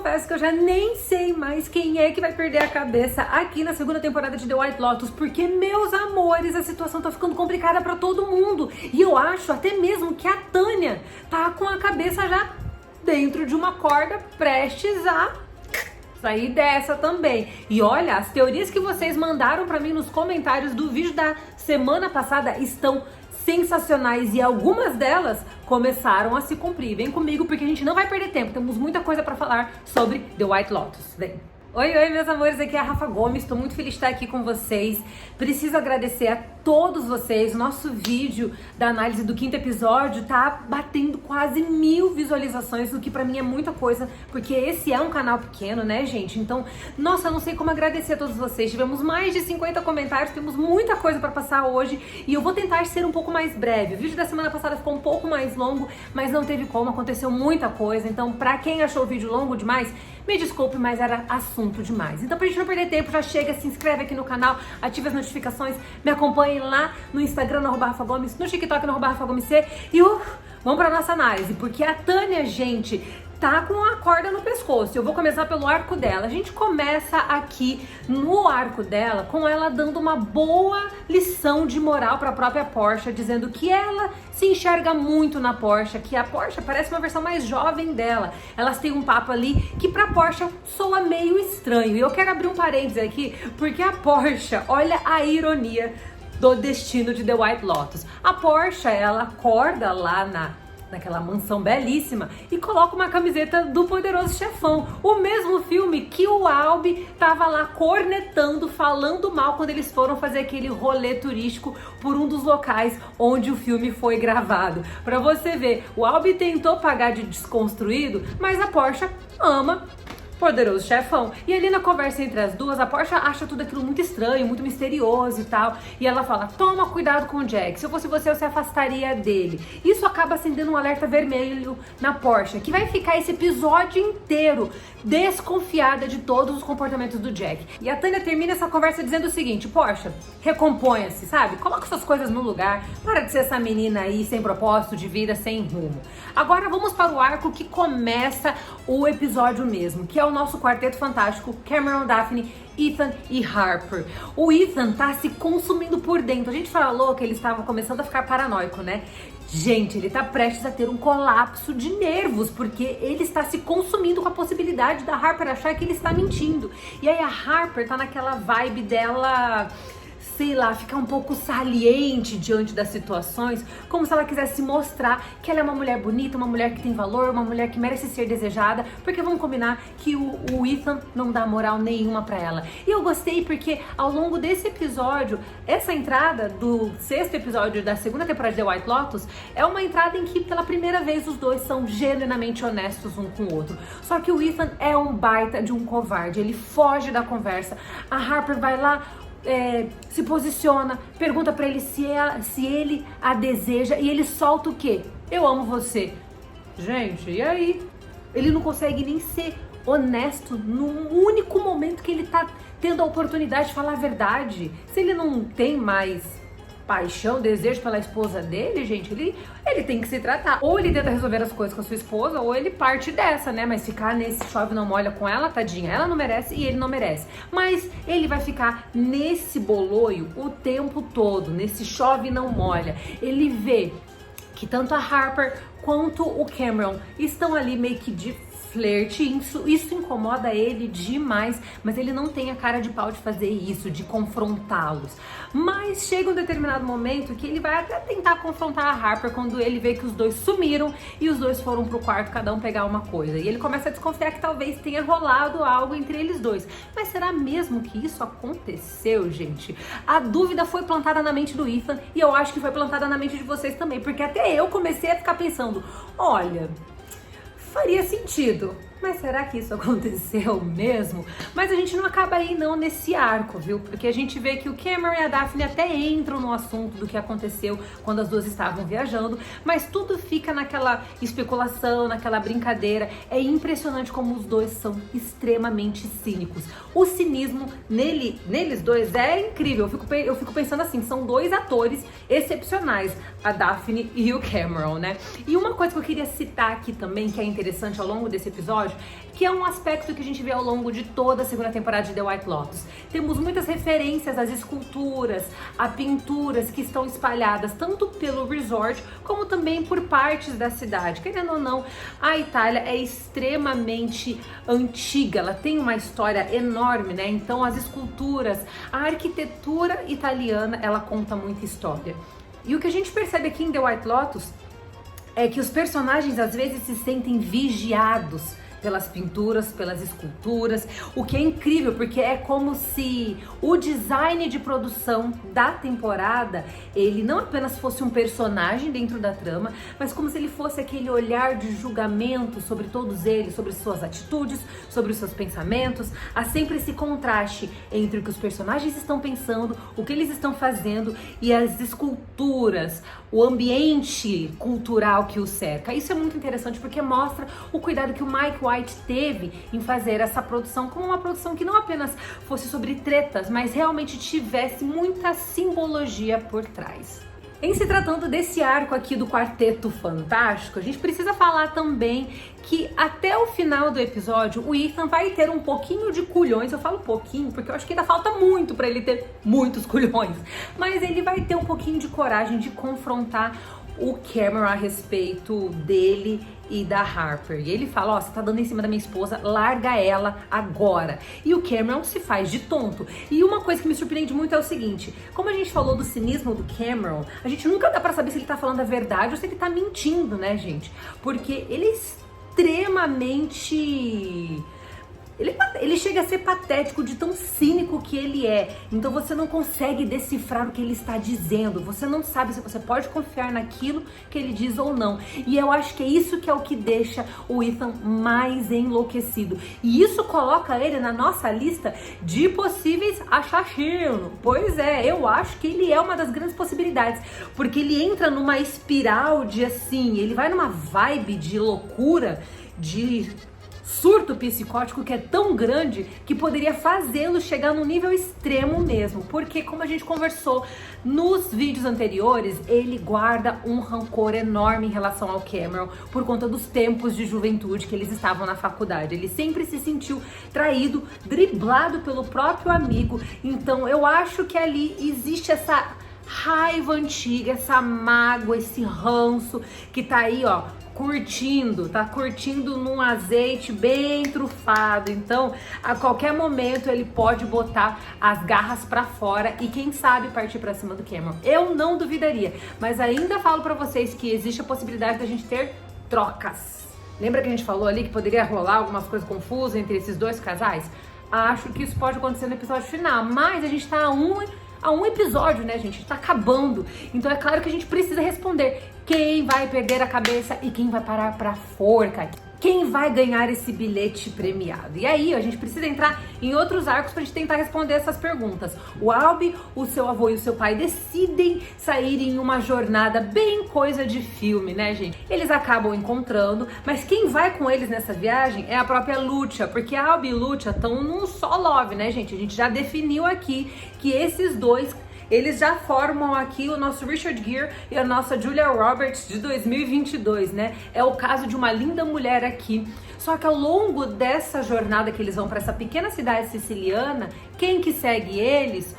confesso que eu já nem sei mais quem é que vai perder a cabeça aqui na segunda temporada de The White Lotus, porque, meus amores, a situação tá ficando complicada pra todo mundo. E eu acho até mesmo que a Tânia tá com a cabeça já dentro de uma corda, prestes a sair dessa também. E olha, as teorias que vocês mandaram pra mim nos comentários do vídeo da semana passada estão sensacionais e algumas delas começaram a se cumprir. Vem comigo porque a gente não vai perder tempo, temos muita coisa pra falar sobre The White Lotus. Vem! Oi, meus amores, aqui é a Rafa Gomes, estou muito feliz de estar aqui com vocês. Preciso agradecer a todos vocês. Nosso vídeo da análise do 5º episódio tá batendo quase 1000 visualizações, o que pra mim é muita coisa, porque esse é um canal pequeno, né, gente? Então, nossa, eu não sei como agradecer a todos vocês. Tivemos mais de 50 comentários, temos muita coisa pra passar hoje e eu vou tentar ser um pouco mais breve. O vídeo da semana passada ficou um pouco mais longo, mas não teve como, aconteceu muita coisa. Então, pra quem achou o vídeo longo demais, me desculpe, mas era assunto demais. Então, pra gente não perder tempo, já chega, se inscreve aqui no canal, ative as notificações, me acompanhem lá no Instagram, no @Rafa Gomes, no TikTok, no @Rafa Gomes C. E vamos pra nossa análise, porque a Tânia, gente, tá com a corda no pescoço. Eu vou começar pelo arco dela. A gente começa aqui no arco dela com ela dando uma boa lição de moral para a própria Porsha, dizendo que ela se enxerga muito na Porsha, que a Porsha parece uma versão mais jovem dela. Elas têm um papo ali que pra Porsha soa meio estranho. E eu quero abrir um parênteses aqui, porque a Porsha, olha a ironia do destino de The White Lotus. A Porsha, ela acorda lá naquela mansão belíssima e coloca uma camiseta do Poderoso Chefão, o mesmo filme que o Albi tava lá cornetando, falando mal quando eles foram fazer aquele rolê turístico por um dos locais onde o filme foi gravado. Pra você ver, o Albi tentou pagar de desconstruído, mas a Porsha ama Poderoso Chefão. E ali na conversa entre as duas, a Porsha acha tudo aquilo muito estranho, muito misterioso e tal. E ela fala, toma cuidado com o Jack. Se eu fosse você, eu se afastaria dele. Isso acaba acendendo um alerta vermelho na Porsha, que vai ficar esse episódio inteiro desconfiada de todos os comportamentos do Jack. E a Tânia termina essa conversa dizendo o seguinte, Porsha, recomponha-se, sabe? Coloca suas coisas no lugar. Para de ser essa menina aí sem propósito de vida, sem rumo. Agora vamos para o arco que começa o episódio mesmo, que é o nosso quarteto fantástico, Cameron, Daphne, Ethan e Harper. O Ethan tá se consumindo por dentro. A gente falou que ele estava começando a ficar paranoico, né? Gente, ele tá prestes a ter um colapso de nervos, porque ele está se consumindo com a possibilidade da Harper achar que ele está mentindo. E aí a Harper tá naquela vibe dela, sei lá, ficar um pouco saliente diante das situações, como se ela quisesse mostrar que ela é uma mulher bonita, uma mulher que tem valor, uma mulher que merece ser desejada, porque vamos combinar que o Ethan não dá moral nenhuma pra ela. E eu gostei porque ao longo desse episódio, essa entrada do 6º episódio da segunda temporada de The White Lotus é uma entrada em que pela primeira vez os dois são genuinamente honestos um com o outro. Só que o Ethan é um baita de um covarde, ele foge da conversa. A Harper vai lá, se posiciona, pergunta pra ele se ele a deseja e ele solta o quê? Eu amo você. Gente, e aí? Ele não consegue nem ser honesto no único momento que ele tá tendo a oportunidade de falar a verdade. Se ele não tem mais paixão, desejo pela esposa dele, gente, ele tem que se tratar. Ou ele tenta resolver as coisas com a sua esposa, ou ele parte dessa, né? Mas ficar nesse chove não molha com ela, tadinha, ela não merece e ele não merece. Mas ele vai ficar nesse boloio o tempo todo, nesse chove não molha. Ele vê que tanto a Harper quanto o Cameron estão ali meio que de flerte, isso incomoda ele demais, mas ele não tem a cara de pau de fazer isso, de confrontá-los. Mas chega um determinado momento que ele vai até tentar confrontar a Harper quando ele vê que os dois sumiram e os dois foram pro quarto cada um pegar uma coisa. E ele começa a desconfiar que talvez tenha rolado algo entre eles dois. Mas será mesmo que isso aconteceu, gente? A dúvida foi plantada na mente do Ethan e eu acho que foi plantada na mente de vocês também, porque até eu comecei a ficar pensando, olha, faria sentido, mas será que isso aconteceu mesmo? Mas a gente não acaba aí não nesse arco, viu? Porque a gente vê que o Cameron e a Daphne até entram no assunto do que aconteceu quando as duas estavam viajando, mas tudo fica naquela especulação, naquela brincadeira. É impressionante como os dois são extremamente cínicos. O cinismo neles dois é incrível. Eu fico pensando assim, são dois atores excepcionais, a Daphne e o Cameron, né? E uma coisa que eu queria citar aqui também, que é interessante ao longo desse episódio, episódio, que é um aspecto que a gente vê ao longo de toda a segunda temporada de The White Lotus. Temos muitas referências às esculturas, a pinturas que estão espalhadas tanto pelo resort como também por partes da cidade. Querendo ou não, a Itália é extremamente antiga, ela tem uma história enorme, né? Então as esculturas, a arquitetura italiana, ela conta muita história. E o que a gente percebe aqui em The White Lotus é que os personagens às vezes se sentem vigiados pelas pinturas, pelas esculturas, o que é incrível, porque é como se o design de produção da temporada, ele não apenas fosse um personagem dentro da trama, mas como se ele fosse aquele olhar de julgamento sobre todos eles, sobre suas atitudes, sobre os seus pensamentos. Há sempre esse contraste entre o que os personagens estão pensando, o que eles estão fazendo e as esculturas, o ambiente cultural que os cerca. Isso é muito interessante porque mostra o cuidado que o Mike White teve em fazer essa produção como uma produção que não apenas fosse sobre tretas, mas realmente tivesse muita simbologia por trás. Em se tratando desse arco aqui do Quarteto Fantástico, a gente precisa falar também que até o final do episódio o Ethan vai ter um pouquinho de culhões. Eu falo pouquinho porque eu acho que ainda falta muito pra ele ter muitos culhões, mas ele vai ter um pouquinho de coragem de confrontar o Cameron a respeito dele e da Harper. E ele fala, ó, você tá dando em cima da minha esposa, larga ela agora. E o Cameron se faz de tonto. E uma coisa que me surpreende muito é o seguinte, como a gente falou do cinismo do Cameron, a gente nunca dá pra saber se ele tá falando a verdade ou se ele tá mentindo, né, gente? Porque ele é extremamente... Ele chega a ser patético de tão cínico que ele é. Então você não consegue decifrar o que ele está dizendo. Você não sabe se você pode confiar naquilo que ele diz ou não. E eu acho que é isso que é o que deixa o Ethan mais enlouquecido. E isso coloca ele na nossa lista de possíveis assassinos. Pois é, eu acho que ele é uma das grandes possibilidades. Porque ele entra numa espiral de assim, ele vai numa vibe de loucura, de surto psicótico que é tão grande que poderia fazê-lo chegar num nível extremo mesmo, porque como a gente conversou nos vídeos anteriores, ele guarda um rancor enorme em relação ao Cameron por conta dos tempos de juventude que eles estavam na faculdade. Ele sempre se sentiu traído, driblado pelo próprio amigo, então eu acho que ali existe essa raiva antiga, essa mágoa, esse ranço que tá aí, ó, tá curtindo num azeite bem trufado. Então, a qualquer momento ele pode botar as garras pra fora e quem sabe partir pra cima do Cameron. Eu não duvidaria, mas ainda falo pra vocês que existe a possibilidade da gente ter trocas. Lembra que a gente falou ali que poderia rolar algumas coisas confusas entre esses dois casais? Acho que isso pode acontecer no episódio final, mas a gente tá a um episódio, né, gente? Tá acabando. Então é claro que a gente precisa responder quem vai perder a cabeça e quem vai parar pra forca. Quem vai ganhar esse bilhete premiado? E aí, a gente precisa entrar em outros arcos pra gente tentar responder essas perguntas. O Albie, o seu avô e o seu pai decidem sair em uma jornada bem coisa de filme, né, gente? Eles acabam encontrando, mas quem vai com eles nessa viagem é a própria Lucia, porque a Albie e Lucia estão num só love, né, gente? A gente já definiu aqui que esses dois, eles já formam aqui o nosso Richard Gere e a nossa Julia Roberts de 2022, né? É o caso de uma linda mulher aqui. Só que ao longo dessa jornada que eles vão para essa pequena cidade siciliana, quem que segue eles?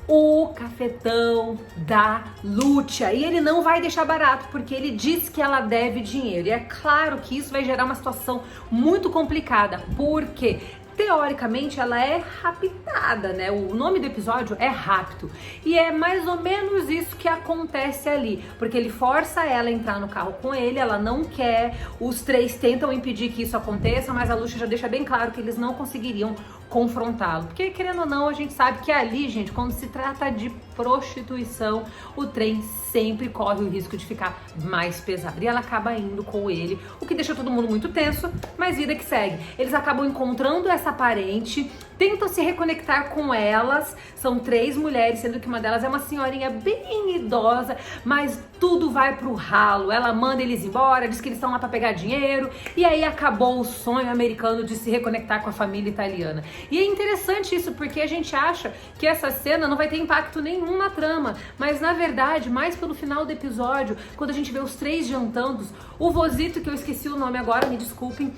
O cafetão da Lucia. E ele não vai deixar barato, porque ele diz que ela deve dinheiro. E é claro que isso vai gerar uma situação muito complicada, porque teoricamente ela é raptada, né? O nome do episódio é Rapto. E é mais ou menos isso que acontece ali, porque ele força ela a entrar no carro com ele, ela não quer, os três tentam impedir que isso aconteça, mas a Lucia já deixa bem claro que eles não conseguiriam confrontá-lo. Porque, querendo ou não, a gente sabe que ali, gente, quando se trata de prostituição, o trem sempre corre o risco de ficar mais pesado. E ela acaba indo com ele, o que deixa todo mundo muito tenso, mas vida que segue. Eles acabam encontrando essa parente, tentam se reconectar com elas. São 3 mulheres, sendo que uma delas é uma senhorinha bem idosa, mas tudo vai pro ralo. Ela manda eles embora, diz que eles estão lá pra pegar dinheiro, e aí acabou o sonho americano de se reconectar com a família italiana. E é interessante isso, porque a gente acha que essa cena não vai ter impacto nenhum na trama, mas na verdade, mais pelo final do episódio, quando a gente vê os 3 jantando, o vozito, que eu esqueci o nome agora, me desculpem,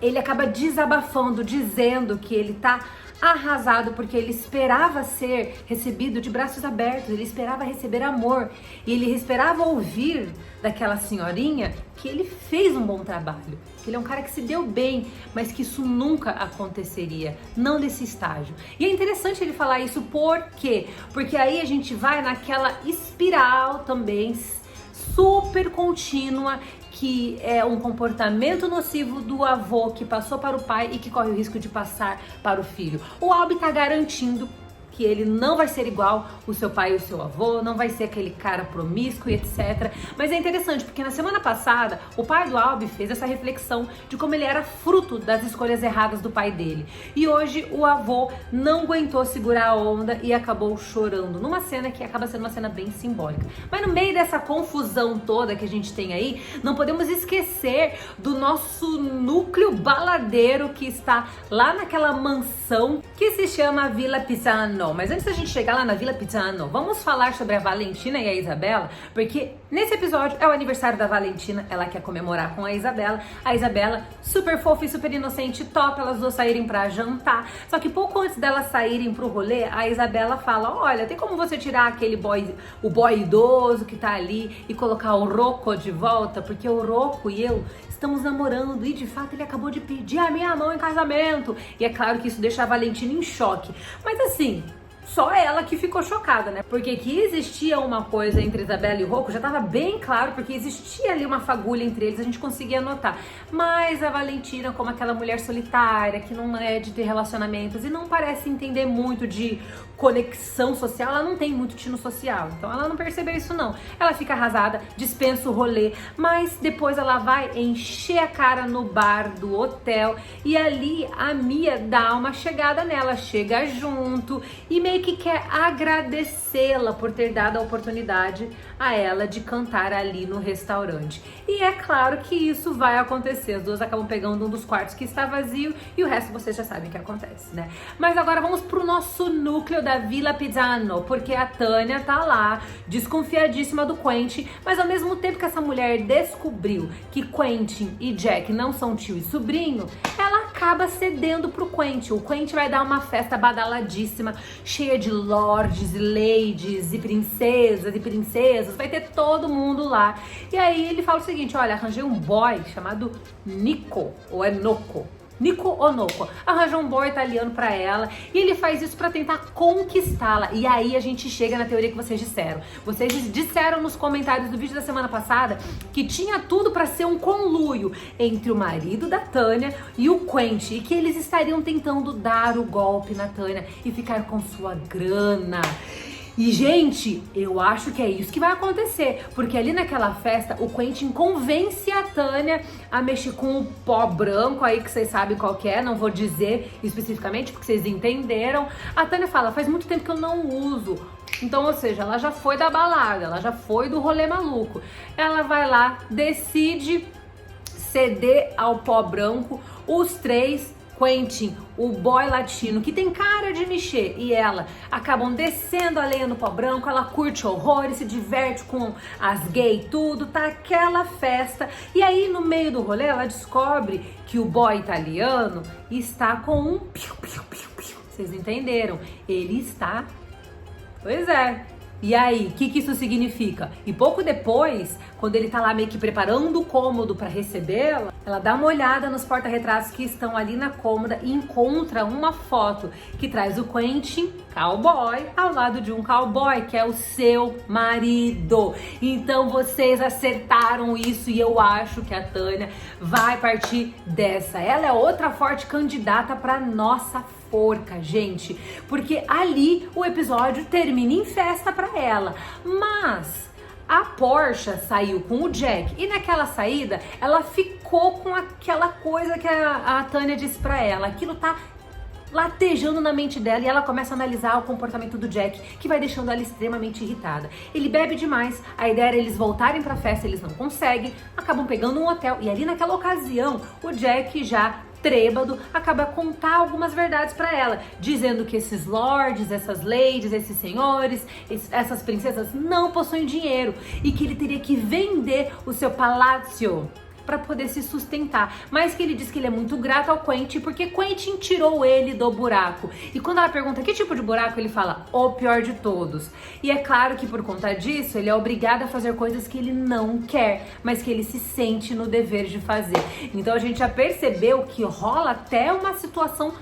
ele acaba desabafando, dizendo que ele tá arrasado porque ele esperava ser recebido de braços abertos, ele esperava receber amor e ele esperava ouvir daquela senhorinha que ele fez um bom trabalho, que ele é um cara que se deu bem, mas que isso nunca aconteceria, não nesse estágio. E é interessante ele falar isso, por quê? Porque aí a gente vai naquela espiral também super contínua, que é um comportamento nocivo do avô que passou para o pai e que corre o risco de passar para o filho. O Albie tá garantindo que ele não vai ser igual o seu pai e o seu avô, não vai ser aquele cara promíscuo e etc. Mas é interessante, porque na semana passada, o pai do Albie fez essa reflexão de como ele era fruto das escolhas erradas do pai dele. E hoje o avô não aguentou segurar a onda e acabou chorando, numa cena que acaba sendo uma cena bem simbólica. Mas no meio dessa confusão toda que a gente tem aí, não podemos esquecer do nosso núcleo baladeiro que está lá naquela mansão que se chama Villa Pisano. Mas antes da gente chegar lá na Villa Pisano, vamos falar sobre a Valentina e a Isabela, porque nesse episódio é o aniversário da Valentina, ela quer comemorar com a Isabela super fofa e super inocente, topa elas duas saírem pra jantar, só que pouco antes delas saírem pro rolê, a Isabela fala, olha, tem como você tirar aquele boy, o boy idoso que tá ali e colocar o Rocco de volta, porque o Rocco e eu estamos namorando e de fato ele acabou de pedir a minha mão em casamento. E é claro que isso deixa a Valentina em choque. Mas assim, só ela que ficou chocada, né? Porque que existia uma coisa entre Isabela e o Rocco já tava bem claro, porque existia ali uma fagulha entre eles, a gente conseguia notar. Mas a Valentina, como aquela mulher solitária, que não é de ter relacionamentos e não parece entender muito de conexão social, ela não tem muito tino social, então ela não percebeu isso não. Ela fica arrasada, dispensa o rolê, mas depois ela vai encher a cara no bar do hotel e ali a Mia dá uma chegada nela, chega junto e meio que quer agradecê-la por ter dado a oportunidade a ela de cantar ali no restaurante. E é claro que isso vai acontecer, as duas acabam pegando um dos quartos que está vazio e o resto vocês já sabem o que acontece, né? Mas agora vamos pro nosso núcleo da Villa Pisano, porque a Tânia tá lá, desconfiadíssima do Quentin, mas ao mesmo tempo que essa mulher descobriu que Quentin e Jack não são tio e sobrinho, ela acaba cedendo pro Quentin. O Quentin vai dar uma festa badaladíssima, cheia de lords, ladies e princesas, vai ter todo mundo lá. E aí ele fala o seguinte, olha, arranjei um boy chamado Nico, ou é Noco, Nico Onoco, arranjou um boy italiano pra ela e ele faz isso pra tentar conquistá-la. E aí a gente chega na teoria que vocês disseram. Vocês disseram nos comentários do vídeo da semana passada que tinha tudo pra ser um conluio entre o marido da Tânia e o Quentin, e que eles estariam tentando dar o golpe na Tânia e ficar com sua grana. E, gente, eu acho que é isso que vai acontecer, porque ali naquela festa o Quentin convence a Tânia a mexer com o pó branco aí, que vocês sabem qual que é, não vou dizer especificamente porque vocês entenderam. A Tânia fala, faz muito tempo que eu não uso. Então, ou seja, ela já foi da balada, ela já foi do rolê maluco. Ela vai lá, decide ceder ao pó branco, os três, Quentin, o boy latino, que tem cara de mexer, e ela acabam descendo a lenha no pó branco. Ela curte horrores, se diverte com as gays, tudo, tá aquela festa. E aí no meio do rolê ela descobre que o boy italiano está com um piu-piu-piu-piu. Vocês entenderam? Ele está... Pois é. E aí, o que isso significa? E pouco depois, quando ele tá lá meio que preparando o cômodo para recebê-la, ela dá uma olhada nos porta-retratos que estão ali na cômoda e encontra uma foto que traz o Quentin, cowboy, ao lado de um cowboy, que é o seu marido. Então vocês acertaram isso e eu acho que a Tânia vai partir dessa. Ela é outra forte candidata para nossa forca, gente, porque ali o episódio termina em festa para ela, mas a Porsha saiu com o Jack e naquela saída ela ficou com aquela coisa que a Tânia disse para ela, aquilo tá latejando na mente dela e ela começa a analisar o comportamento do Jack, que vai deixando ela extremamente irritada. Ele bebe demais, a ideia era eles voltarem pra festa, eles não conseguem, acabam pegando um hotel e ali naquela ocasião o Jack já trêbado, acaba a contar algumas verdades pra ela, dizendo que esses lords, essas ladies, esses senhores, essas princesas não possuem dinheiro e que ele teria que vender o seu palácio para poder se sustentar, mas que ele diz que ele é muito grato ao Quentin porque Quentin tirou ele do buraco. E quando ela pergunta que tipo de buraco, ele fala o pior de todos. E é claro que por conta disso ele é obrigado a fazer coisas que ele não quer, mas que ele se sente no dever de fazer. Então a gente já percebeu que rola até uma situação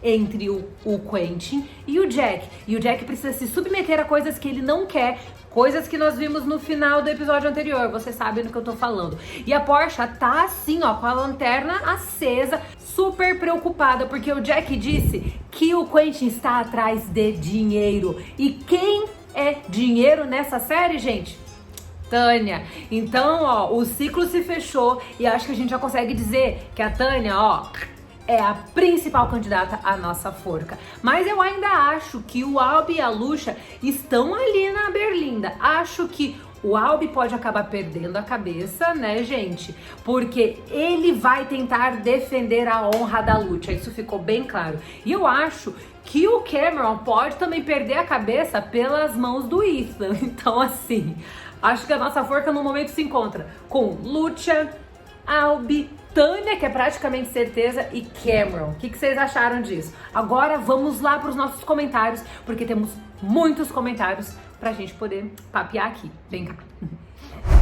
entre o Quentin e o Jack. E o Jack precisa se submeter a coisas que ele não quer, coisas que nós vimos no final do episódio anterior, vocês sabem do que eu tô falando. E a Portia tá assim, ó, com a lanterna acesa, super preocupada, porque o Jack disse que o Quentin está atrás de dinheiro. E quem é dinheiro nessa série, gente? Tânia. Então, ó, o ciclo se fechou e acho que a gente já consegue dizer que a Tânia, ó, é a principal candidata à nossa forca. Mas eu ainda acho que o Albie e a Lucia estão ali na berlinda. Acho que o Albie pode acabar perdendo a cabeça, né, gente? Porque ele vai tentar defender a honra da Lucia. Isso ficou bem claro. E eu acho que o Cameron pode também perder a cabeça pelas mãos do Ethan. Então, assim, acho que a nossa forca no momento se encontra com Lucia, Albie, Tânia, que é praticamente certeza, e Cameron. O que vocês acharam disso? Agora vamos lá para os nossos comentários, porque temos muitos comentários pra gente poder papear aqui. Vem cá.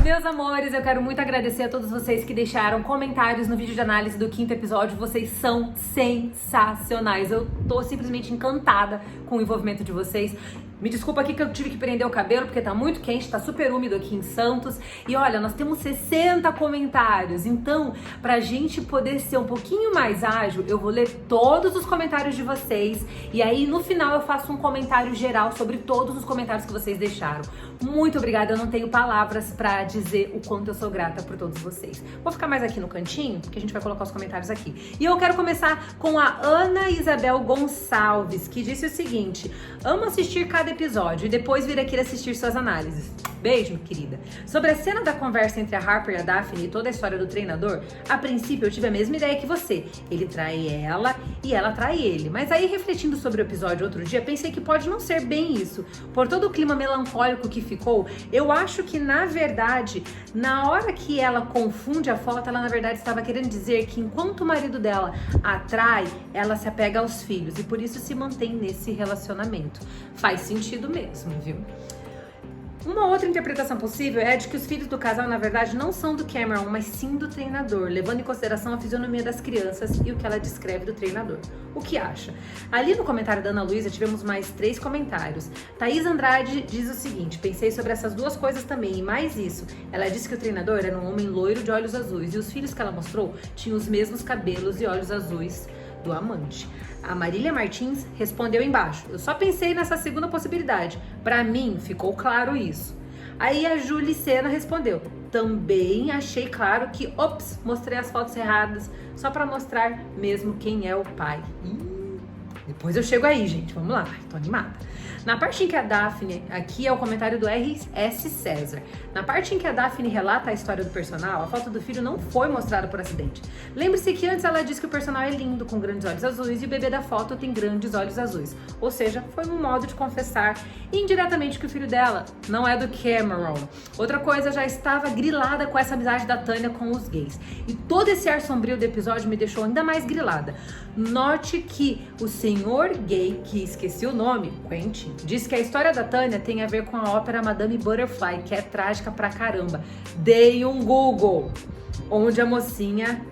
Meus amores, eu quero muito agradecer a todos vocês que deixaram comentários no vídeo de análise do 5º episódio. Vocês são sensacionais. Eu tô simplesmente encantada com o envolvimento de vocês. Me desculpa aqui que eu tive que prender o cabelo, porque tá muito quente, tá super úmido aqui em Santos. E olha, nós temos 60 comentários. Então, pra gente poder ser um pouquinho mais ágil, eu vou ler todos os comentários de vocês. E aí, no final, eu faço um comentário geral sobre todos os comentários que vocês deixaram. Muito obrigada, eu não tenho palavras pra dizer o quanto eu sou grata por todos vocês. Vou ficar mais aqui no cantinho, porque a gente vai colocar os comentários aqui. E eu quero começar com a Ana Isabel Gonçalves, que disse o seguinte: amo assistir cada episódio e depois vir aqui assistir suas análises. Beijo, querida. Sobre a cena da conversa entre a Harper e a Daphne e toda a história do treinador, a princípio eu tive a mesma ideia que você. Ele trai ela e ela trai ele. Mas aí, refletindo sobre o episódio outro dia, pensei que pode não ser bem isso. Por todo o clima melancólico que ficou, eu acho que, na verdade, na hora que ela confunde a foto, ela, na verdade, estava querendo dizer que enquanto o marido dela a trai, ela se apega aos filhos e por isso se mantém nesse relacionamento. Faz sentido mesmo, viu? Uma outra interpretação possível é de que os filhos do casal, na verdade, não são do Cameron, mas sim do treinador, levando em consideração a fisionomia das crianças e o que ela descreve do treinador. O que acha? Ali no comentário da Ana Luísa tivemos mais 3 comentários. Thaís Andrade diz o seguinte: pensei sobre essas duas coisas também, e mais isso. Ela disse que o treinador era um homem loiro de olhos azuis e os filhos que ela mostrou tinham os mesmos cabelos e olhos azuis do amante. A Marília Martins respondeu embaixo: eu só pensei nessa segunda possibilidade. Pra mim, ficou claro isso. Aí a Julicena respondeu: também achei claro que, ops, mostrei as fotos erradas, só pra mostrar mesmo quem é o pai. Depois eu chego aí, gente. Vamos lá. Tô animada. Na parte em que a Daphne... Aqui é o comentário do R.S. César. Na parte em que a Daphne relata a história do personal, a foto do filho não foi mostrada por acidente. Lembre-se que antes ela disse que o personal é lindo, com grandes olhos azuis, e o bebê da foto tem grandes olhos azuis. Ou seja, foi um modo de confessar indiretamente que o filho dela não é do Cameron. Outra coisa, já estava grilada com essa amizade da Tânia com os gays. E todo esse ar sombrio do episódio me deixou ainda mais grilada. Note que o senhor gay, que esqueci o nome, Quentin, diz que a história da Tânia tem a ver com a ópera Madame Butterfly, que é trágica pra caramba. Dei um Google, onde a mocinha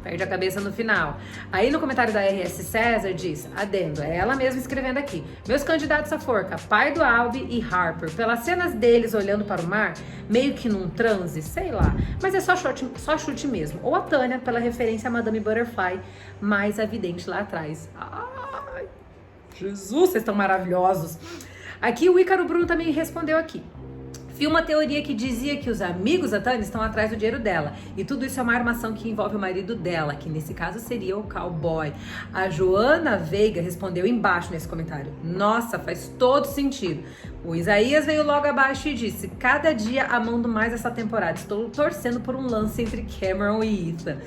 perde a cabeça no final. Aí no comentário da R.S. César diz, adendo, é ela mesma escrevendo aqui: meus candidatos à forca, pai do Albie e Harper, pelas cenas deles olhando para o mar, meio que num transe, sei lá, mas é só chute mesmo. Ou a Tânia, pela referência a Madame Butterfly, mais evidente lá atrás. Ai, Jesus, vocês estão maravilhosos. Aqui o Ícaro Bruno também respondeu aqui: vi uma teoria que dizia que os amigos da Tânia estão atrás do dinheiro dela. E tudo isso é uma armação que envolve o marido dela, que nesse caso seria o cowboy. A Joana Veiga respondeu embaixo nesse comentário: nossa, faz todo sentido. O Isaías veio logo abaixo e disse: cada dia amando mais essa temporada. Estou torcendo por um lance entre Cameron e Ethan.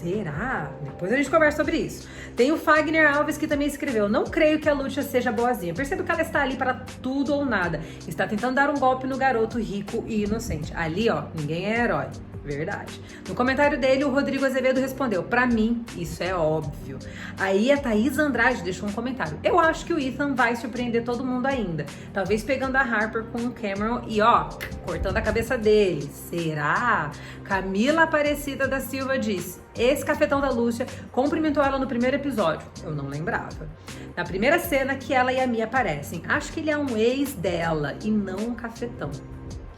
Será? Depois a gente conversa sobre isso. Tem o Fagner Alves que também escreveu: não creio que a Lúcia seja boazinha. Percebo que ela está ali para tudo ou nada. Está tentando dar um golpe no garoto rico e inocente. Ali, ó, ninguém é herói. Verdade. No comentário dele, o Rodrigo Azevedo respondeu: pra mim, isso é óbvio. Aí a Thaís Andrade deixou um comentário: eu acho que o Ethan vai surpreender todo mundo ainda. Talvez pegando a Harper com o Cameron e, ó, cortando a cabeça dele. Será? Camila Aparecida da Silva disse: esse cafetão da Lúcia cumprimentou ela no primeiro episódio. Eu não lembrava. Na primeira cena que ela e a Mia aparecem. Acho que ele é um ex dela e não um cafetão.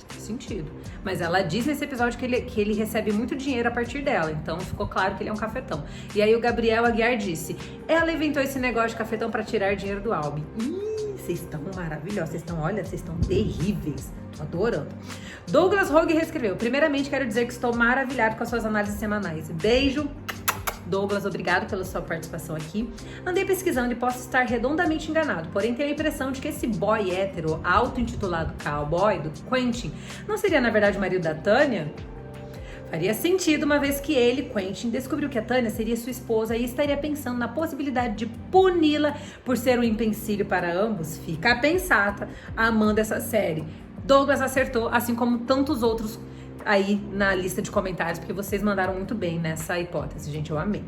Faz sentido. Mas ela diz nesse episódio que ele recebe muito dinheiro a partir dela. Então ficou claro que ele é um cafetão. E aí o Gabriel Aguiar disse: ela inventou esse negócio de cafetão pra tirar dinheiro do Albi. Vocês estão maravilhosos. Vocês estão terríveis. Tô adorando. Douglas Rogue reescreveu: primeiramente quero dizer que estou maravilhado com as suas análises semanais. Beijo. Douglas, obrigado pela sua participação aqui. Andei pesquisando e posso estar redondamente enganado, porém tenho a impressão de que esse boy hétero, auto-intitulado cowboy, do Quentin, não seria na verdade o marido da Tânia? Faria sentido, uma vez que ele, Quentin, descobriu que a Tânia seria sua esposa e estaria pensando na possibilidade de puni-la por ser um empecilho para ambos. Fica pensada, amando essa série. Douglas acertou, assim como tantos outros aí na lista de comentários, porque vocês mandaram muito bem nessa hipótese, gente, eu amei.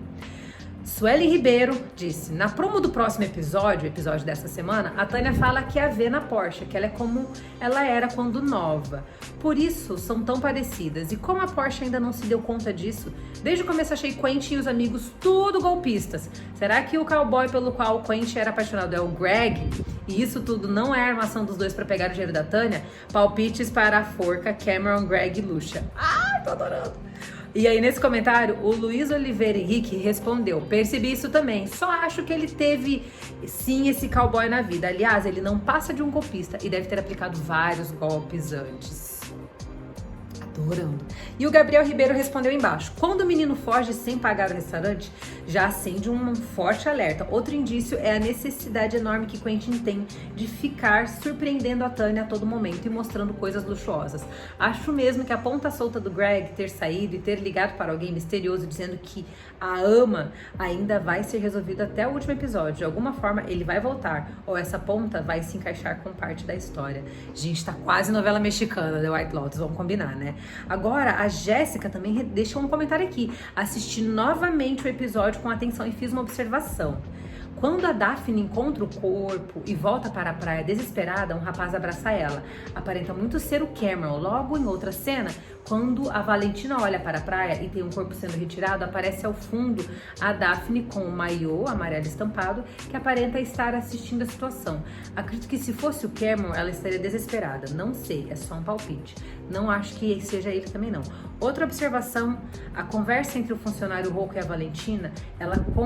Sueli Ribeiro disse: na promo do próximo episódio dessa semana, a Tânia fala que a vê na Porsche, que ela é como ela era quando nova. Por isso são tão parecidas. E como a Porsche ainda não se deu conta disso, desde o começo achei Quentin e os amigos tudo golpistas. Será que o cowboy pelo qual o Quentin era apaixonado é o Greg? E isso tudo não é a armação dos dois pra pegar o dinheiro da Tânia? Palpites para a forca, Cameron, Greg e Lúcia. Ai, tô adorando! E aí, nesse comentário, o Luiz Oliveira Henrique respondeu: percebi isso também, só acho que ele teve, sim, esse cowboy na vida. Aliás, ele não passa de um golpista e deve ter aplicado vários golpes antes. Adorando. E o Gabriel Ribeiro respondeu embaixo: quando o menino foge sem pagar o restaurante, já acende um forte alerta. Outro indício é a necessidade enorme que Quentin tem de ficar surpreendendo a Tânia a todo momento e mostrando coisas luxuosas. Acho mesmo que a ponta solta do Greg ter saído e ter ligado para alguém misterioso dizendo que a ama ainda vai ser resolvido até o último episódio. De alguma forma ele vai voltar, ou essa ponta vai se encaixar com parte da história. Gente, tá quase novela mexicana, The White Lotus, vamos combinar, né? Agora, a Jéssica também deixou um comentário aqui. Assisti novamente o episódio com atenção e fiz uma observação. Quando a Daphne encontra o corpo e volta para a praia desesperada, um rapaz abraça ela. Aparenta muito ser o Cameron. Logo em outra cena, quando a Valentina olha para a praia e tem um corpo sendo retirado, aparece ao fundo a Daphne com o maiô amarelo estampado, que aparenta estar assistindo a situação. Acredito que se fosse o Cameron, ela estaria desesperada. Não sei, é só um palpite. Não acho que seja ele também, não. Outra observação, a conversa entre o funcionário Rocco e a Valentina,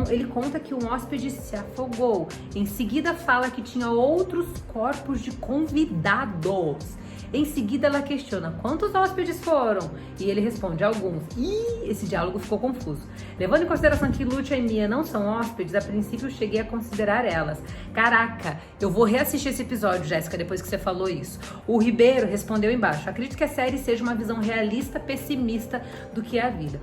ele conta que um hóspede se afogou. Em seguida fala que tinha outros corpos de convidados. Em seguida ela questiona: quantos hóspedes foram? E ele responde: alguns. Esse diálogo ficou confuso. Levando em consideração que Lúcia e Mia não são hóspedes, a princípio eu cheguei a considerar elas. Caraca, eu vou reassistir esse episódio, Jéssica, depois que você falou isso. O Ribeiro respondeu embaixo: acredito que a série seja uma visão realista, pessimista do que é a vida.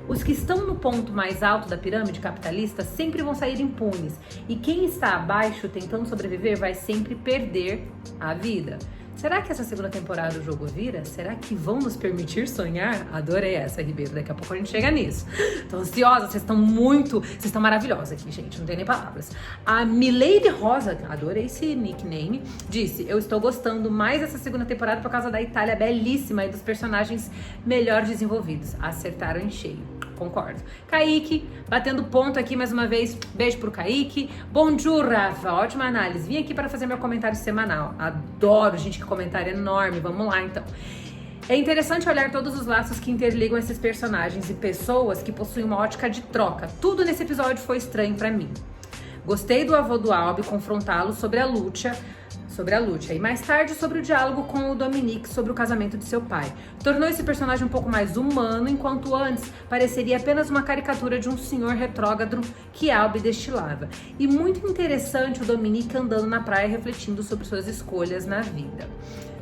Os que estão no ponto mais alto da pirâmide capitalista sempre vão sair impunes. E quem está abaixo tentando sobreviver vai sempre perder a vida. Será que essa segunda temporada o jogo vira? Será que vão nos permitir sonhar? Adorei essa, Ribeiro. Daqui a pouco a gente chega nisso. Tô ansiosa, vocês estão maravilhosas aqui, gente. Não tem nem palavras. A Milady Rosa, adorei esse nickname, disse: eu estou gostando mais dessa segunda temporada por causa da Itália belíssima e dos personagens melhor desenvolvidos. Acertaram em cheio. Concordo. Kaique, batendo ponto aqui mais uma vez. Beijo pro Kaique. Bonjour, Rafa. Ótima análise. Vim aqui para fazer meu comentário semanal. Adoro, gente, que comentário enorme. Vamos lá, então. É interessante olhar todos os laços que interligam esses personagens e pessoas que possuem uma ótica de troca. Tudo nesse episódio foi estranho pra mim. Gostei do avô do Albi confrontá-lo sobre a Lúcia e mais tarde sobre o diálogo com o Dominique sobre o casamento de seu pai. Tornou esse personagem um pouco mais humano, enquanto antes pareceria apenas uma caricatura de um senhor retrógrado que Albi destilava. E muito interessante o Dominique andando na praia refletindo sobre suas escolhas na vida.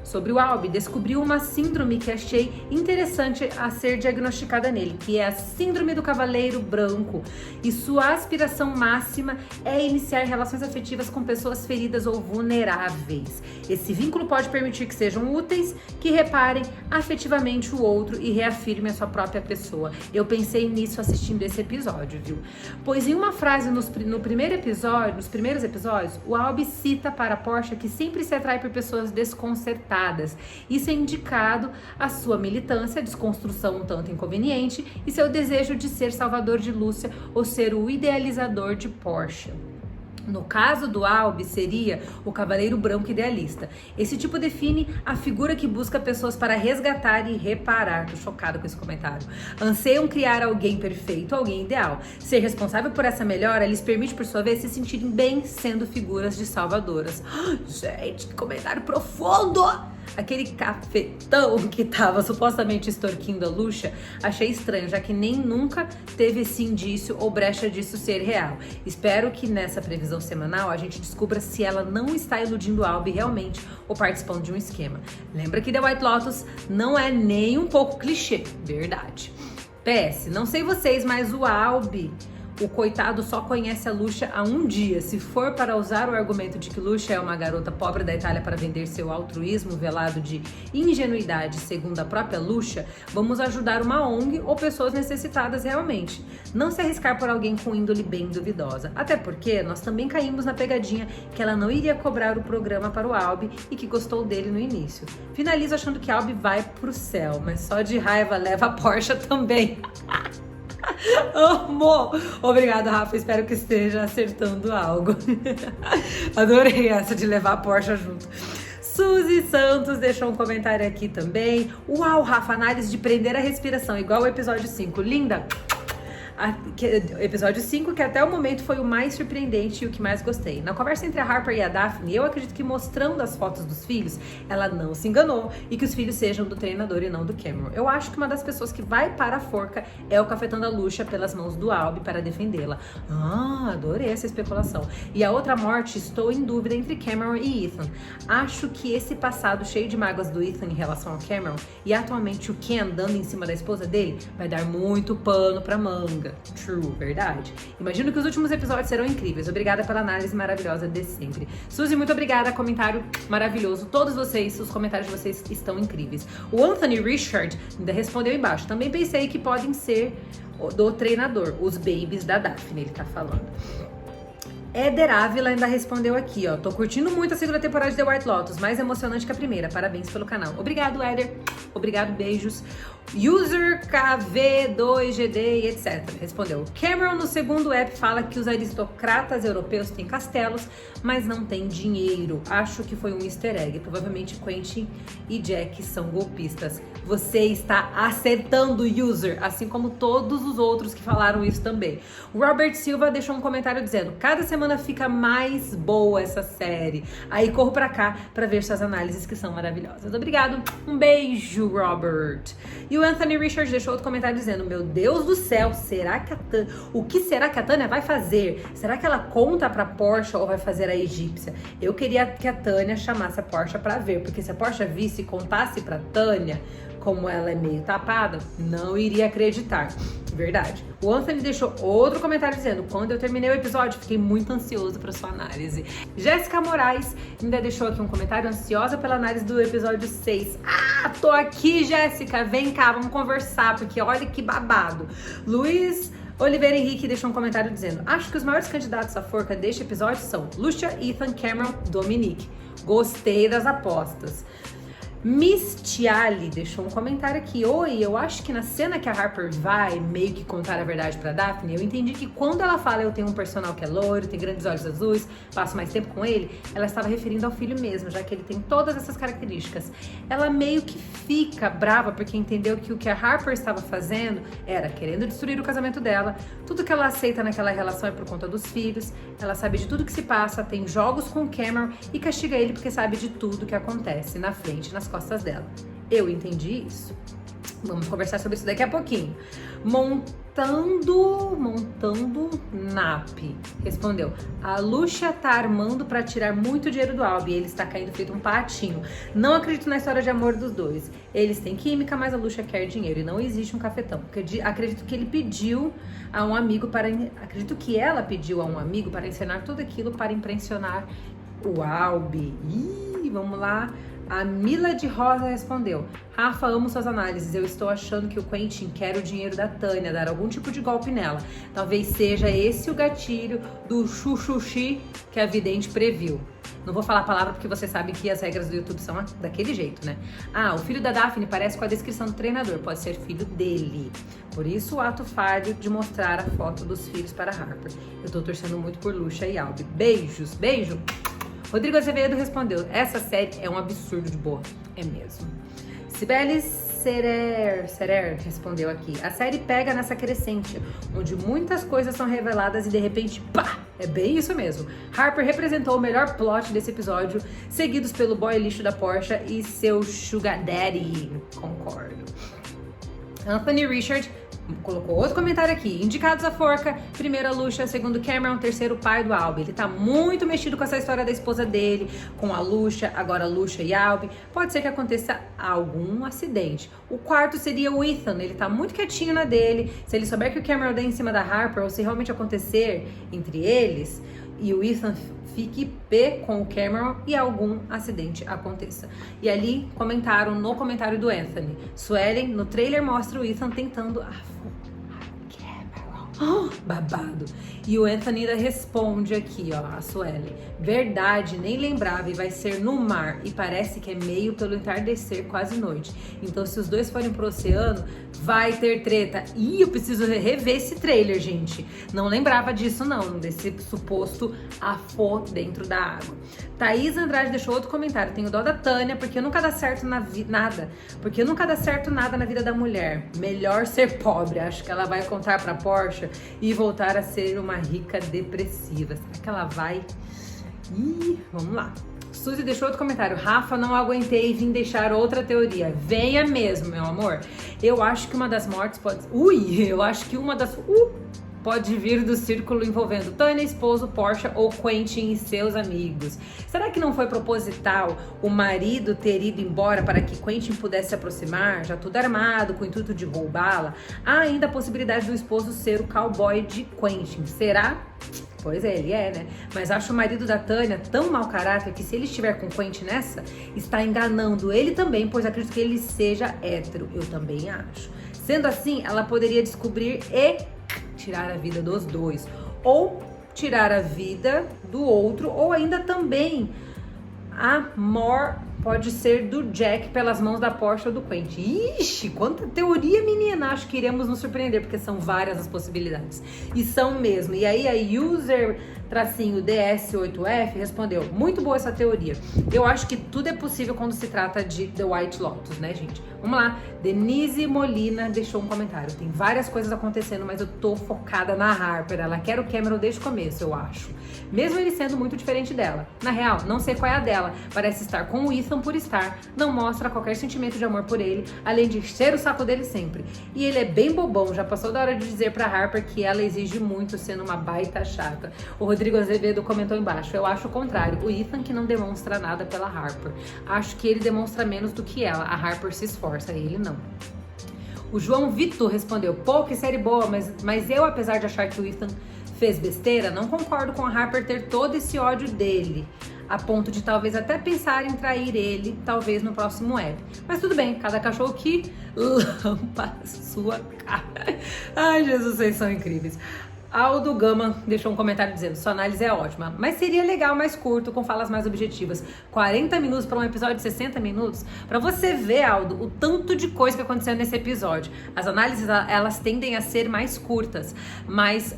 sobre o Albie, descobriu uma síndrome que achei interessante a ser diagnosticada nele, que é a síndrome do cavaleiro branco. E sua aspiração máxima é iniciar relações afetivas com pessoas feridas ou vulneráveis. Esse vínculo pode permitir que sejam úteis, que reparem afetivamente o outro e reafirmem a sua própria pessoa. Eu pensei nisso assistindo esse episódio, viu? Pois em uma frase nos primeiros episódios, o Albie cita para Portia que sempre se atrai por pessoas desconcertadas. Isso é indicado a sua militância, desconstrução um tanto inconveniente e seu desejo de ser salvador de Lúcia ou ser o idealizador de Portia. No caso do Albie, seria o cavaleiro branco idealista. Esse tipo define a figura que busca pessoas para resgatar e reparar. Tô chocada com esse comentário. Anseiam criar alguém perfeito, alguém ideal. Ser responsável por essa melhora lhes permite, por sua vez, se sentirem bem sendo figuras de salvadoras. Gente, que comentário profundo! Aquele cafetão que tava supostamente extorquindo a Lúcia, achei estranho, já que nem nunca teve esse indício ou brecha disso ser real. Espero que nessa previsão semanal a gente descubra se ela não está iludindo o Albie realmente ou participando de um esquema. Lembra que The White Lotus não é nem um pouco clichê, verdade. PS, não sei vocês, mas o Albie, o coitado, só conhece a Lúcia há um dia. Se for para usar o argumento de que Lúcia é uma garota pobre da Itália para vender seu altruísmo velado de ingenuidade, segundo a própria Lúcia, vamos ajudar uma ONG ou pessoas necessitadas realmente. Não se arriscar por alguém com índole bem duvidosa. Até porque nós também caímos na pegadinha que ela não iria cobrar o programa para o Albie e que gostou dele no início. Finalizo achando que Albie vai pro céu, mas só de raiva leva a Portia também. Amo! Obrigada, Rafa. Espero que esteja acertando algo. Adorei essa de levar a Porsche junto. Suzy Santos deixou um comentário aqui também. Uau, Rafa, análise de prender a respiração, igual o episódio 5. Linda! Episódio 5, que até o momento foi o mais surpreendente e o que mais gostei. Na conversa entre a Harper e a Daphne, eu acredito que mostrando as fotos dos filhos, ela não se enganou e que os filhos sejam do treinador e não do Cameron. Eu acho que uma das pessoas que vai para a forca é o cafetão da Lúcia pelas mãos do Albie para defendê-la. Adorei essa especulação. E a outra morte, estou em dúvida entre Cameron e Ethan. Acho que esse passado cheio de mágoas do Ethan em relação ao Cameron e atualmente o Ken andando em cima da esposa dele vai dar muito pano pra manga. True, verdade. Imagino que os últimos episódios serão incríveis. Obrigada pela análise maravilhosa de sempre. Suzy, muito obrigada. Comentário maravilhoso. Todos vocês, os comentários de vocês estão incríveis. O Anthony Richard ainda respondeu embaixo. Também pensei que podem ser do treinador, os babies da Daphne, ele tá falando. Éder Ávila ainda respondeu aqui, ó. Tô curtindo muito a segunda temporada de The White Lotus, mais emocionante que a primeira. Parabéns pelo canal. Obrigado, Éder. Obrigado, beijos. User KV2GD, etc. Respondeu. Cameron no segundo app fala que os aristocratas europeus têm castelos, mas não têm dinheiro. Acho que foi um easter egg. Provavelmente Quentin e Jack são golpistas. Você está acertando, user, assim como todos os outros que falaram isso também. O Robert Silva deixou um comentário dizendo: cada semana fica mais boa essa série. Aí corro pra cá pra ver suas análises que são maravilhosas. Obrigado. Um beijo, Robert. E o Anthony Richard deixou outro comentário dizendo: meu Deus do céu, será que o que será que a Tânia vai fazer? Será que ela conta pra Portia ou vai fazer a egípcia? Eu queria que a Tânia chamasse a Portia pra ver, porque se a Portia visse e contasse pra Tânia, como ela é meio tapada, não iria acreditar. Verdade. O Anthony deixou outro comentário dizendo: quando eu terminei o episódio, fiquei muito ansioso para sua análise. Jéssica Moraes ainda deixou aqui um comentário: ansiosa pela análise do episódio 6. Tô aqui, Jéssica, vem cá, vamos conversar, porque olha que babado. Luiz Oliveira Henrique deixou um comentário dizendo: acho que os maiores candidatos à forca deste episódio são Lúcia, Ethan, Cameron, Dominique. Gostei das apostas. Miss Tiali deixou um comentário aqui: oi, eu acho que na cena que a Harper vai meio que contar a verdade pra Daphne, eu entendi que quando ela fala eu tenho um personal que é loiro, tem grandes olhos azuis, passo mais tempo com ele, ela estava referindo ao filho mesmo, já que ele tem todas essas características. Ela meio que fica brava porque entendeu que o que a Harper estava fazendo era querendo destruir o casamento dela. Tudo que ela aceita naquela relação é por conta dos filhos, ela sabe de tudo que se passa, tem jogos com o Cameron e castiga ele porque sabe de tudo que acontece na frente, nas costas dela. Eu entendi isso. Vamos conversar sobre isso daqui a pouquinho. montando nap. Respondeu: a Lucia tá armando pra tirar muito dinheiro do Albie. Ele está caindo feito um patinho. Não acredito na história de amor dos dois. Eles têm química, mas a Lucia quer dinheiro e não existe um cafetão. Acredito que ele pediu a um amigo para... Acredito que ela pediu a um amigo para ensinar tudo aquilo para impressionar o Albie. Ih, vamos lá. A Mila de Rosa respondeu: Rafa, amo suas análises. Eu estou achando que o Quentin quer o dinheiro da Tânia, dar algum tipo de golpe nela. Talvez seja esse o gatilho do chuchuxi que a vidente previu. Não vou falar a palavra porque você sabe que as regras do YouTube são daquele jeito, né? Ah, o filho da Daphne parece com a descrição do treinador. Pode ser filho dele. Por isso o ato falho de mostrar a foto dos filhos para Harper. Eu tô torcendo muito por Lucia e Albie. Beijos, beijo! Rodrigo Azevedo respondeu: essa série é um absurdo de boa. É mesmo. Cibele Serer respondeu aqui: a série pega nessa crescente, onde muitas coisas são reveladas e de repente, pá! É bem isso mesmo. Harper representou o melhor plot desse episódio, seguidos pelo boy lixo da Porsche e seu sugar daddy. Concordo. Anthony Richard colocou outro comentário aqui: indicados a forca, primeiro a Lucia, segundo Cameron, terceiro o pai do Albie. Ele tá muito mexido com essa história da esposa dele, com a Lucia, agora a Lucia e Albie. Pode ser que aconteça algum acidente. O quarto seria o Ethan, ele tá muito quietinho na dele. Se ele souber que o Cameron dá em cima da Harper, ou se realmente acontecer entre eles, e o Ethan fique pé com o Cameron e algum acidente aconteça. E ali comentaram no comentário do Anthony: Suelen, no trailer mostra o Ethan tentando babado. E o Anthony ainda responde aqui, ó, a Suelen: verdade, nem lembrava, e vai ser no mar, e parece que é meio pelo entardecer, quase noite. Então se os dois forem pro oceano, vai ter treta. Ih, eu preciso rever esse trailer, gente. Não lembrava disso não, desse suposto afô dentro da água. Thaís Andrade deixou outro comentário: tenho dó da Tânia, porque nunca dá certo nada. Porque nunca dá certo nada na vida da mulher. Melhor ser pobre. Acho que ela vai contar pra Porsche e voltar a ser uma rica depressiva. Será que ela vai? Ih, vamos lá. Suzy deixou outro comentário: Rafa, não aguentei e vim deixar outra teoria. Venha mesmo, meu amor. Eu acho que uma das mortes pode... pode vir do círculo envolvendo Tânia, esposo, Porsche ou Quentin e seus amigos. Será que não foi proposital o marido ter ido embora para que Quentin pudesse se aproximar, já tudo armado, com o intuito de roubá-la? Há ainda a possibilidade do esposo ser o cowboy de Quentin. Será? Pois é, ele é, né? Mas acho o marido da Tânia tão mau caráter que se ele estiver com Quentin nessa, está enganando ele também, pois acredito que ele seja hétero. Eu também acho. Sendo assim, ela poderia descobrir e tirar a vida dos dois, ou tirar a vida do outro, ou ainda também a Mor pode ser do Jack pelas mãos da Porsche ou do Quentin. Ixi, quanta teoria, menina! Acho que iremos nos surpreender, porque são várias as possibilidades. E são mesmo. E aí a user DS8F respondeu: muito boa essa teoria. Eu acho que tudo é possível quando se trata de The White Lotus, né, gente? Vamos lá. Denise Molina deixou um comentário: tem várias coisas acontecendo, mas eu tô focada na Harper. Ela quer o Cameron desde o começo, eu acho. Mesmo ele sendo muito diferente dela. Na real, não sei qual é a dela. Parece estar com o Ethan por estar. Não mostra qualquer sentimento de amor por ele, além de ser o saco dele sempre. E ele é bem bobão. Já passou da hora de dizer pra Harper que ela exige muito, sendo uma baita chata. O Rodrigo Azevedo comentou embaixo: eu acho o contrário. O Ethan que não demonstra nada pela Harper. Acho que ele demonstra menos do que ela. A Harper se esforça, ele não. O João Vitor respondeu: pô, que série boa, mas eu, apesar de achar que o Ethan fez besteira, não concordo com a Harper ter todo esse ódio dele, a ponto de talvez até pensar em trair ele, talvez no próximo app. Mas tudo bem, cada cachorro que lampa sua cara. Ai, Jesus, vocês são incríveis. Aldo Gama deixou um comentário dizendo: sua análise é ótima, mas seria legal mais curto, com falas mais objetivas. 40 minutos para um episódio de 60 minutos? Para você ver, Aldo, o tanto de coisa que aconteceu nesse episódio. As análises, elas tendem a ser mais curtas, mas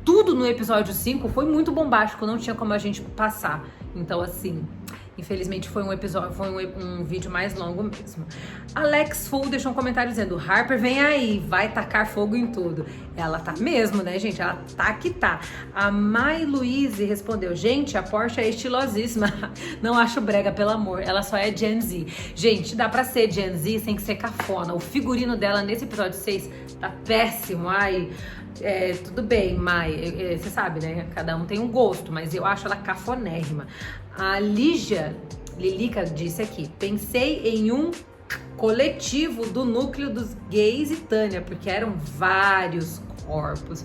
tudo no episódio 5 foi muito bombástico, não tinha como a gente passar. Então, assim, Infelizmente foi um vídeo mais longo mesmo. Alex Full deixou um comentário dizendo: Harper vem aí, vai tacar fogo em tudo. Ela tá mesmo, né, gente? Ela tá que tá. A Mai Louise respondeu: gente, a Porsche é estilosíssima. Não acho brega, pelo amor. Ela só é Gen Z. Gente, dá pra ser Gen Z sem ser cafona. O figurino dela nesse episódio 6 tá péssimo. Ai, tudo bem, Mai. Você sabe, né? Cada um tem um gosto, mas eu acho ela cafonérrima. A Lilica disse aqui: pensei em um coletivo do núcleo dos gays e Tânia, porque eram vários corpos.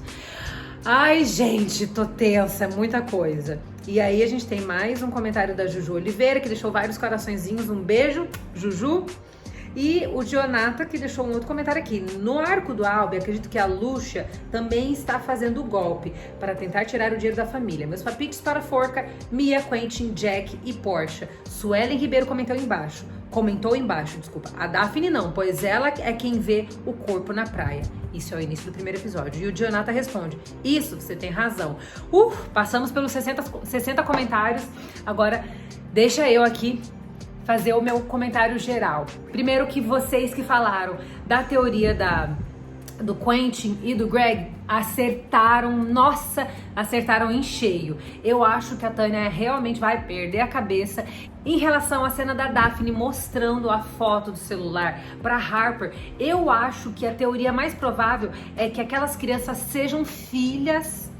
Ai, gente, tô tensa, muita coisa. E aí a gente tem mais um comentário da Juju Oliveira, que deixou vários coraçõezinhos. Um beijo, Juju. E o Jonathan, que deixou um outro comentário aqui. No arco do Albi, acredito que a Lúcia também está fazendo o golpe para tentar tirar o dinheiro da família. Meus papitos para Forca, Mia, Quentin, Jack e Porsche. Suelen Ribeiro comentou embaixo. A Daphne não, pois ela é quem vê o corpo na praia. Isso é o início do primeiro episódio. E o Jonathan responde: isso, você tem razão. Passamos pelos 60 comentários. Agora, deixa eu aqui fazer o meu comentário geral. Primeiro, que vocês que falaram da teoria do Quentin e do Greg acertaram em cheio. Eu acho que a Tânia realmente vai perder a cabeça. Em relação à cena da Daphne mostrando a foto do celular para Harper, eu acho que a teoria mais provável é que aquelas crianças sejam filhas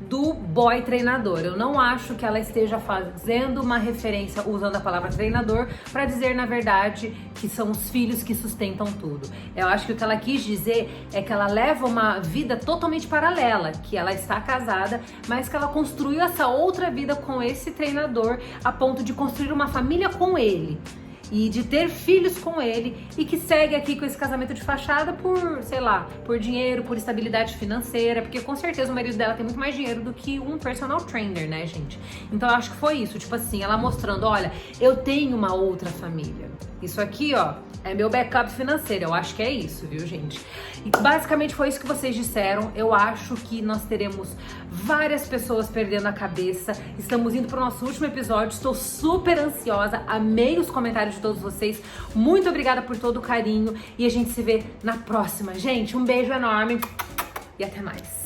do boy treinador. Eu não acho que ela esteja fazendo uma referência usando a palavra treinador para dizer, na verdade, que são os filhos que sustentam tudo. Eu acho que o que ela quis dizer é que ela leva uma vida totalmente paralela, que ela está casada, mas que ela construiu essa outra vida com esse treinador a ponto de construir uma família com ele e de ter filhos com ele, e que segue aqui com esse casamento de fachada por, sei lá, por dinheiro, por estabilidade financeira, porque com certeza o marido dela tem muito mais dinheiro do que um personal trainer, né, gente? Então eu acho que foi isso, tipo assim, ela mostrando: olha, eu tenho uma outra família. Isso aqui, ó, é meu backup financeiro. Eu acho que é isso, viu, gente? E basicamente foi isso que vocês disseram. Eu acho que nós teremos várias pessoas perdendo a cabeça. Estamos indo pro nosso último episódio. Estou super ansiosa. Amei os comentários de todos vocês. Muito obrigada por todo o carinho. E a gente se vê na próxima. Gente, um beijo enorme e até mais.